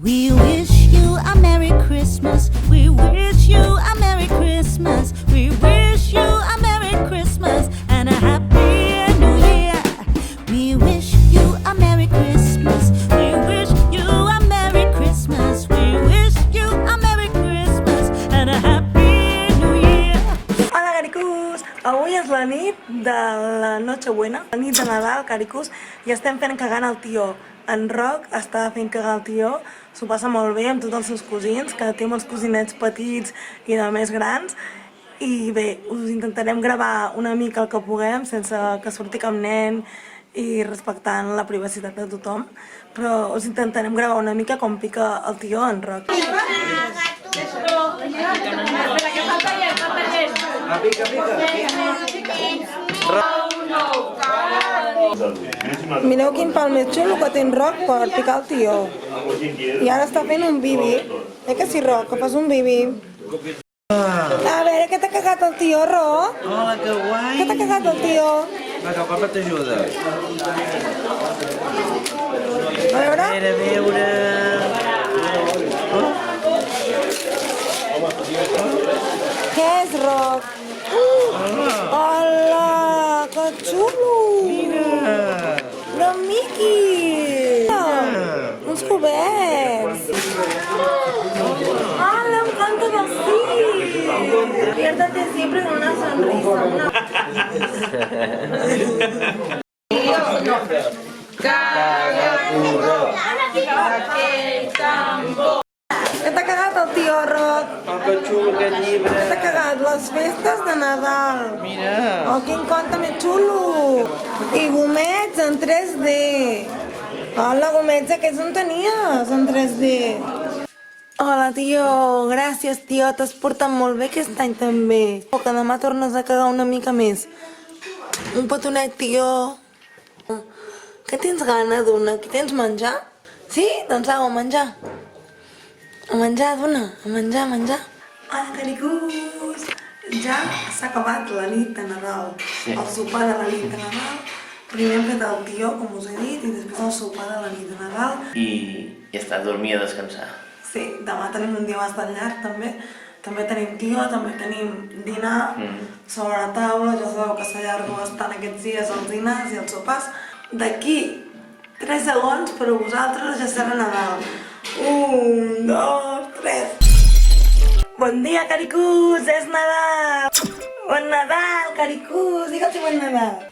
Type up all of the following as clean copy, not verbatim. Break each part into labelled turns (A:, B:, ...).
A: We wish you a Merry Christmas. We wish you a Merry Christmas. We wish you a Merry Christmas and a Happy New Year. We wish you a Merry Christmas. We wish you a Merry Christmas. We wish you a Merry Christmas and a Happy New Year.
B: Hola, Caricús! Avui és la nit de la Nochebuena, la nit de Nadal, Caricús, i estem fent cagant el tió. En Roc està fent cagar el tió, s'ho passa molt bé amb tots els seus cosins, que té molts cosinets petits i de més grans. I bé, us intentarem gravar una mica el que puguem, sense que surti cap nen i respectant la privacitat de tothom, però us intentarem gravar una mica com pica el tió en Roc. Mireu quin pal més xulo que té en Roc per picar el tió. I ara està fent un bibi. Que sí, Roc, que fas un bibi? A veure, què t'ha cagat el tió, Roc?
C: Hola, que guai!
B: Què t'ha cagat el tió?
C: Va, que el papa t'ajuda.
B: A veure.
C: A veure...
B: Què és, Roc? Hola, que xulo!
C: Mira!
B: Però Miqui! Uns coberts! ¡Hala, un canto así! Piérdate siempre con una sonrisa. Què t'ha cagat el tio Roc?
C: Oh, que xulo aquest llibre!
B: Què t'ha cagat? Les festes de Nadal!
C: Mira!
B: Oh, quin conte més xulo! I gomets en 3D! Hola, gomets, aquests on tenies en 3D? Hola, tio! Gràcies, tio! T'has portat molt bé aquest any també! O que demà tornes a cagar una mica més. Un petonet, tio! Què tens gana, Duna? Aquí tens menjar? Sí? Doncs au, a menjar! A menjar, Duna! A menjar, a menjar! Hola, caricús! Ja s'ha acabat la nit de Nadal, el sopar de la nit de Nadal. Primer hem fet el tió, com us he dit, i després el sopar de la nit de Nadal.
D: I ja està, dormir a descansar.
B: Sí, demà tenim un dia bastant llarg també. També tenim tió, també tenim dinar sobre la taula. Ja sabeu que s'allarga bastant aquests dies els dinars i els sopars. D'aquí 3 segons, per a vosaltres ja serà Nadal. 1, 2, 3... Bon dia, caricús! És Nadal! Bon Nadal, caricús! Digue'ls bon Nadal!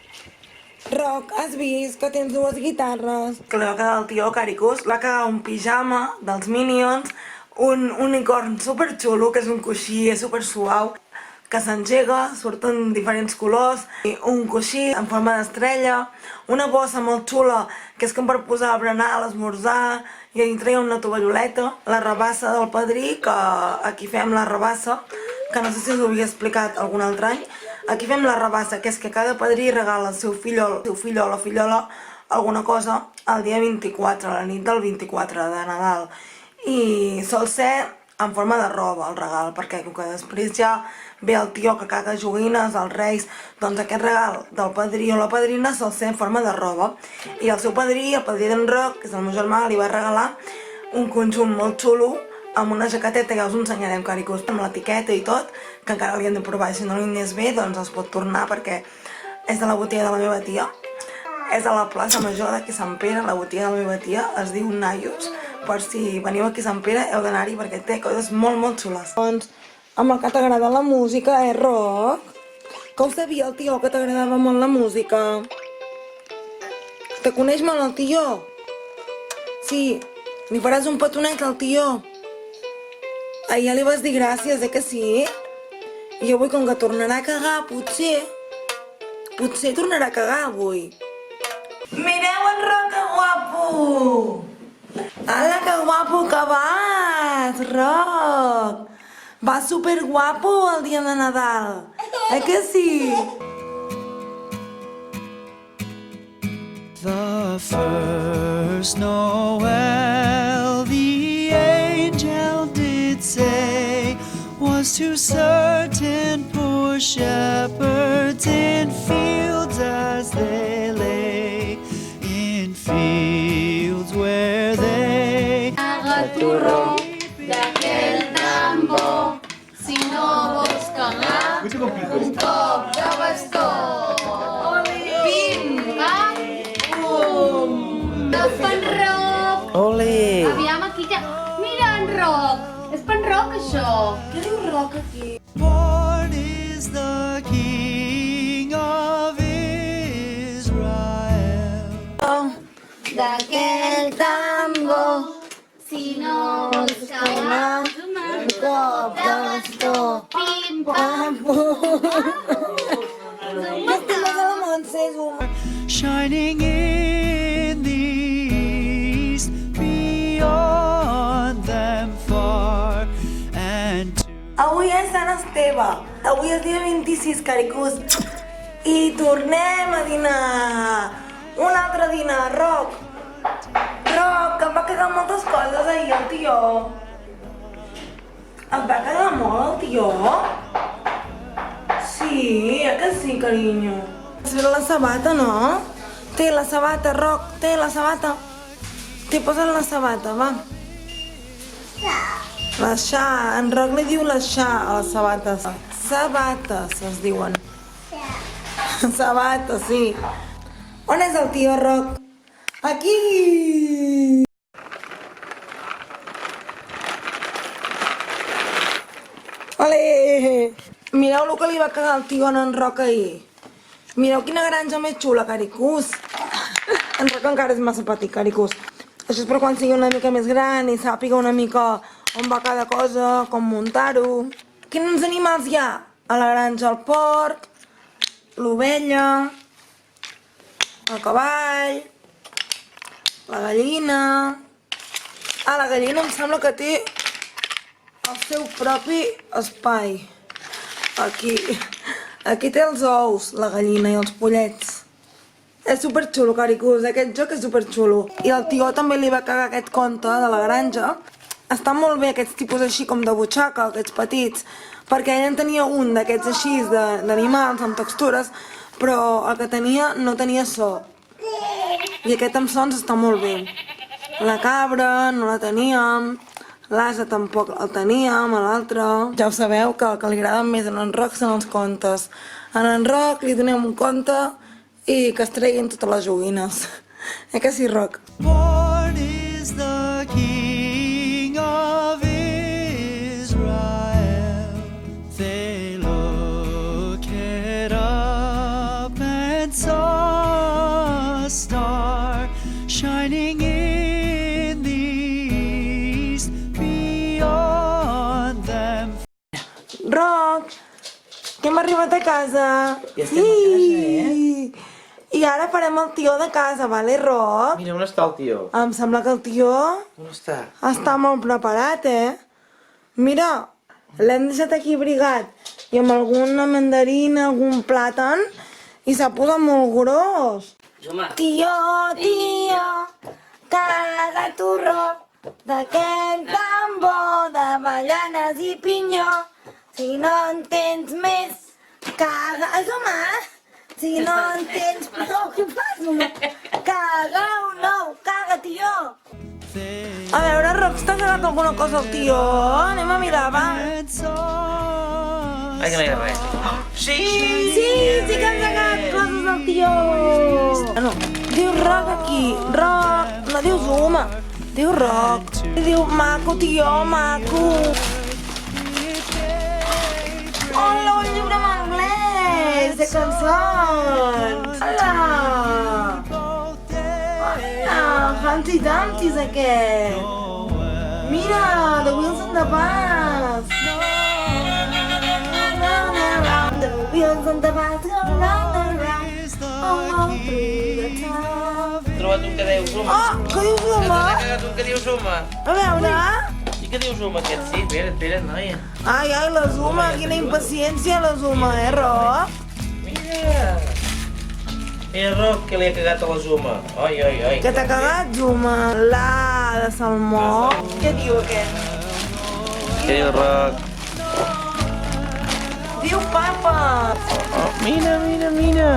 B: Roc, has vist que tens 2 guitarres? Que li va quedar el tio Caricús, va quedar un pijama dels Minions, un unicorn superxulo, que és un coixí super suau, que s'engega, surten diferents colors, i un coixí en forma d'estrella, una bossa molt xula, que és com per posar a berenar, a l'esmorzar, i a dintre hi ha una tovalloleta, la rabassa del padrí, que aquí fem la rabassa, que no sé si us ho havia explicat algun altre any. Aquí fem la rabassa, que és que cada padrí regala al seu fill o la fillola alguna cosa el dia 24, la nit del 24 de Nadal. I sol ser en forma de roba el regal, perquè com que després ja ve el tio que caga joguines, els reis, doncs aquest regal del padrí o la padrina sol ser en forma de roba. I el seu padrí, el padrí d'en Roc, que és el meu germà, li va regalar un conjunt molt xulo, amb una jaqueteta, ja us ho ensenyarem, caricús, amb l'etiqueta i tot, que encara l'hem de provar, si no li anés bé, doncs es pot tornar, perquè és de la botiga de la meva tia. És a la plaça Major d'aquí Sant Pere, la botiga de la meva tia, es diu Naios, per si veniu aquí a Sant Pere heu d'anar-hi perquè té coses molt, molt xules. Doncs, amb el que t'agrada la música, Roc? Que ho sabia el tio, que t'agradava molt la música? Te coneix molt el tio? Sí, li faràs un petonet al tio? Ahir ja li vas dir gràcies, que sí? I avui, com que tornarà a cagar, potser tornarà a cagar avui. Mireu en Roc, que guapo! Ala, que guapo que vas, Roc! Vas superguapo el dia de Nadal, que sí?
E: The first Noel, the angel did say, was to certain poor shepherds in fields as they lay, in fields where they
C: turro.
F: D'aquell tambo, si no vols cagar, un cop de bastó. Pim, pam, pum. De pan-roc.
C: Ole!
F: Aviam aquí que... Mira, en Roc. És pan-roc, això.
B: Què diu rock aquí?
E: Born is the King of Israel.
F: D'aquell tambo, si no vols cagar, un cop de bastó. Pim, pam,
E: Shining in the east, beyond them far and to
B: Avui és Sant Esteve, avui és dia 26, caricús, i tornem a dinar, un altre dinar, Roc. Roc, em va quedar moltes coses ahir el tió. Em va quedar molt el tió? Sí, que sí, carinyo. Has fet la sabata, no? Té la sabata, Roc, té la sabata. T'he posat la sabata, va. La xa, en Roc li diu la xa a les sabates. Sabates es diuen. Sabates, sí. On és el tio Roc? Aquí! Ole! Mireu el que li va cagar el tio en Roc ahir. Mireu quina granja més xula, caricús. En Roc encara és massa petit, caricús. Això és per quan sigui una mica més gran i sàpiga una mica on va cada cosa, com muntar-ho. Quins animals hi ha? A la granja el porc, l'ovella, el cavall, la gallina... Ah, la gallina em sembla que té el seu propi espai. Aquí té els ous, la gallina i els pollets. És superxulo, caricús, aquest joc és superxulo. I al tió també li va cagar aquest conte de la granja. Estan molt bé aquests tipus així com de butxaca, aquests petits, perquè ell en tenia un d'aquests així d'animals amb textures, però el que tenia no tenia so. I aquest amb sons està molt bé. La cabra no la teníem, l'ase tampoc el teníem, l'altre... Ja ho sabeu que el que li agrada més a en Roc són els contes. A en Roc li donem un conte i que es treguin totes les joguines. Que sí, Roc?
E: born is the King of Israel. They looked up and saw a star shining in the east, beyond them.
B: Roc, que hem arribat a casa.
C: Ja estem a casa,
B: I ara farem el tió de casa, vale, Roc?
C: Mira, on està el tio?
B: Em sembla que el tió
C: On està?
B: està molt preparat, Mira, l'hem deixat aquí abrigat i amb alguna mandarina, algun plàtan, i s'ha posat molt gros. Tio, caga turró d'aquell tambor d'avellanes i pinyó. Si no en tens més, caga... Home, si no en tens prou, què fas, home? Caga o no? Caga, tio! A veure, Roc, t'ha cagat alguna cosa al tio? Anem a mirar, va.
D: Ai, que no hi ha res. Sí!
B: Sí que ens ha cagat coses al tio! No, diu Roc aquí. Roc, no diu Zuma. Diu Roc. Diu maco, tio, maco. Hola, un llibre en anglès, de cançons. Hola! Hola, Humpty Dumpty és aquest. Mira, The Wheels on the Bus. Round and round, the wheels on the bus go round and round, all through the town.
D: He trobat un que diu Zuma.
B: Oh, què diu
D: Que
B: Zuma?
D: t'ha cagat un que diu Zuma.
B: A veure.
D: I què diu Zuma aquest? Sí, espera, noia.
B: Ai, la Zuma, quina impaciència la Zuma, Roc?
D: Mira! Mira, Roc, que li ha cagat a la Zuma. Oi.
B: Que t'ha cagat, Zuma? La de salmó. Què diu aquest?
D: Què diu Roc?
B: Diu papa.
D: Oh, mira! Mira!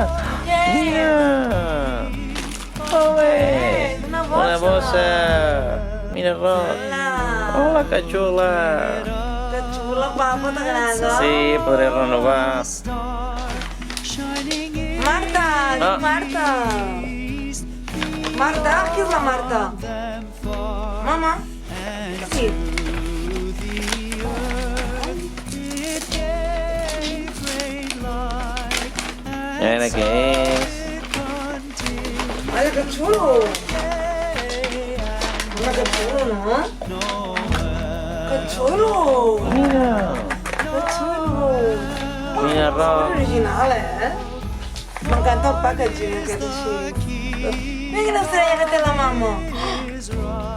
D: Ole!
B: Una
D: Una bossa! Mira, Roc.
B: La.
C: Hola, que xula.
B: Que xula, papa, t'agrada?
C: Sí, podré renovar.
B: Marta,
C: Ah.
B: Marta. Marta, qui és la Marta? Mama? Sí.
C: Mira què és.
B: Ai, que xulo. Home, que xulo, no? Que xulo.
C: Mira.
B: Que xulo.
C: Mira,
B: És
C: Roc.
B: original, M'encanta el packaging aquest així. Mira quina estrella que té la mama.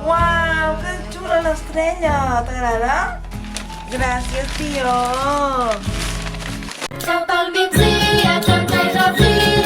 B: Uau, que xula l'estrella. T'agrada? Gràcies, tio.
A: Cap al migdia, canta i refila.